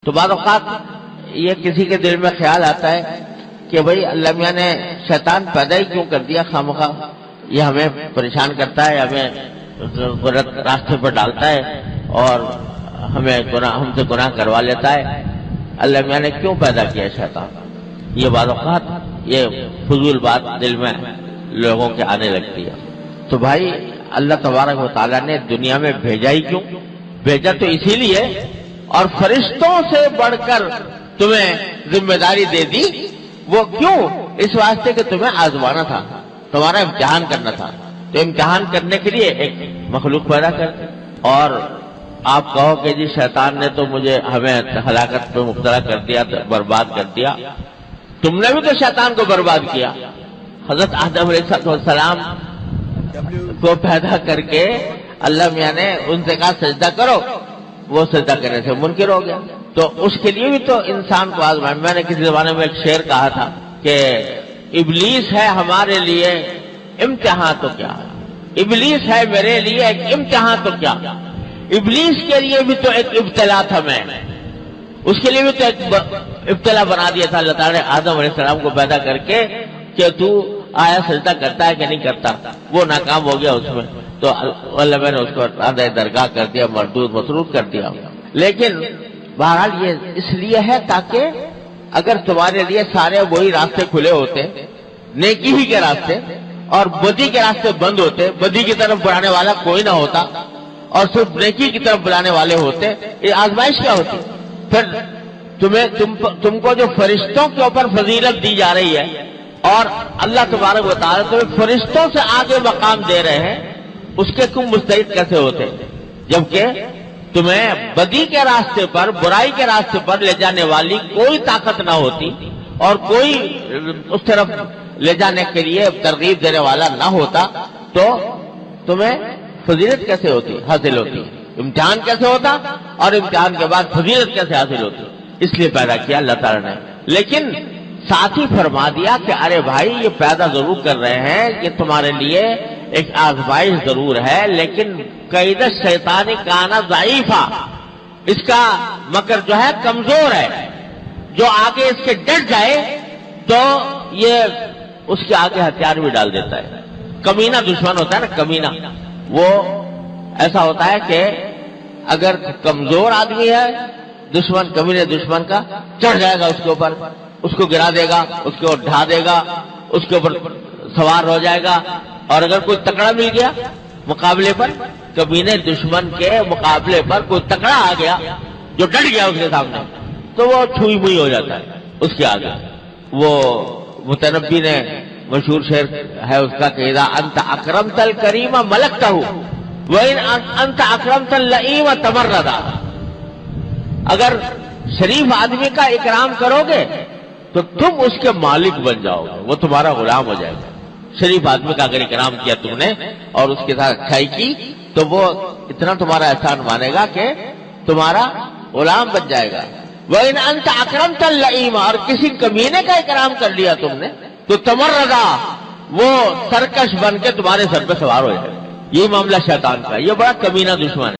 تو بعض اوقات یہ کسی کے دل میں خیال آتا ہے کہ بھئی اللہ میاں نے شیطان پیدا ہی کیوں کر دیا خامخواہ، یہ ہمیں پریشان کرتا ہے، ہمیں غلط راستے پر ڈالتا ہے اور ہم سے گناہ کروا لیتا ہے، اللہ میاں نے کیوں پیدا کیا شیطان؟ یہ بعض اوقات یہ فضول بات دل میں لوگوں کے آنے لگتی ہے۔ تو بھائی اللہ تبارک و تعالیٰ نے دنیا میں بھیجا ہی کیوں؟ بھیجا تو اسی لیے، اور فرشتوں سے بڑھ کر تمہیں ذمہ داری دے دی، وہ کیوں؟ اس واسطے کہ تمہیں آزمانا تھا، تمہارا امتحان کرنا تھا۔ تو امتحان کرنے کے لیے ایک مخلوق پیدا کر، اور آپ کہو کہ جی شیطان نے تو ہمیں ہلاکت پہ مبتلا کر دیا، برباد کر دیا۔ تم نے بھی تو شیطان کو برباد کیا۔ حضرت آدم علیہ السلام کو پیدا کر کے اللہ میاں نے ان سے کہا سجدہ کرو، وہ سجدہ کرنے سے منکر ہو گیا۔ تو اس کے لیے بھی تو انسان کو آزمائے۔ میں نے کسی زمانے میں ایک شعر کہا تھا کہ ابلیس ہے ہمارے لیے امتحان تو کیا، ابلیس ہے میرے لیے ایک امتحان تو کیا، ابلیس کے لیے بھی تو ایک ابتلا تھا، میں اس کے لیے بھی تو ایک ابتلا بنا دیا تھا اللہ تعالیٰ نے آدم علیہ السلام کو پیدا کر کے کہ تو آیا سجدہ کرتا ہے کہ نہیں کرتا، وہ ناکام ہو گیا اس میں، تو اللہ میں نے اس کو درگاہ کر دیا، مردود مسرود کر دیا۔ لیکن بہرحال یہ اس لیے ہے تاکہ اگر تمہارے لیے سارے وہی راستے کھلے ہوتے، نیکی ہی کے راستے، اور بدی کے راستے بند ہوتے، بدی کی طرف بلانے والا کوئی نہ ہوتا اور صرف نیکی کی طرف بلانے والے ہوتے، یہ آزمائش کیا ہوتی؟ پھر تم کو جو فرشتوں کے اوپر فضیلت دی جا رہی ہے اور اللہ تبارک و تعالیٰ تمہیں فرشتوں سے آگے مقام دے رہے ہیں، اس کے تم مستعد کیسے ہوتے؟ جبکہ تمہیں بدی کے راستے پر، برائی کے راستے پر لے جانے والی کوئی طاقت نہ ہوتی اور کوئی اس طرف لے جانے کے لیے ترغیب دینے والا نہ ہوتا، تو تمہیں فضیلت کیسے ہوتی، حاصل ہوتی؟ امتحان کیسے ہوتا اور امتحان کے بعد فضیلت کیسے حاصل ہوتی؟ اس لیے پیدا کیا اللہ تعالیٰ نے۔ لیکن ساتھ ہی فرما دیا کہ ارے بھائی یہ پیدا ضرور کر رہے ہیں، یہ تمہارے لیے ایک آزمائش ضرور ہے، لیکن قید شیطان کان ضعیفا، اس کا مکر جو ہے کمزور ہے، جو آگے اس کے ڈٹ جائے تو یہ اس کے آگے ہتھیار بھی ڈال دیتا ہے۔ کمینہ دشمن ہوتا ہے نا، کمینہ، وہ ایسا ہوتا ہے کہ اگر کمزور آدمی ہے دشمن، کمینے دشمن کا چڑھ جائے گا اس کے اوپر، اس کو گرا دے گا، اس کے اوپر ڈھا دے گا، اس کے اوپر سوار ہو جائے گا۔ اور اگر کوئی تکڑا مل گیا مقابلے پر، کمینے دشمن کے مقابلے پر کوئی تکڑا آ گیا جو ڈٹ گیا اس کے سامنے، تو وہ چھوئی موئی ہو جاتا ہے اس کے آگے۔ وہ متنبی نے مشہور شعر ہے اس کا کہ اذا انت اکرمت الکریم ملکتہ وان انت اکرمت اللئیم تمردا، اگر شریف آدمی کا اکرام کرو گے تو تم اس کے مالک بن جاؤ گے، وہ تمہارا غلام ہو جائے گا۔ شریف آدمی کا اگر اکرام کیا تم نے اور اس کے ساتھ اچھائی کی تو وہ اتنا تمہارا احسان مانے گا کہ تمہارا غلام بن جائے گا۔ وَإِنْ أَنْتَ أَكْرَمْتَ اللَّئِيمَ، اور کسی کمینے کا اکرام کر لیا تم نے تو تمردا، وہ سرکش بن کے تمہارے سر پہ سوار ہو جائے گا۔ یہ معاملہ شیطان کا، یہ بڑا کمینہ دشمن ہے۔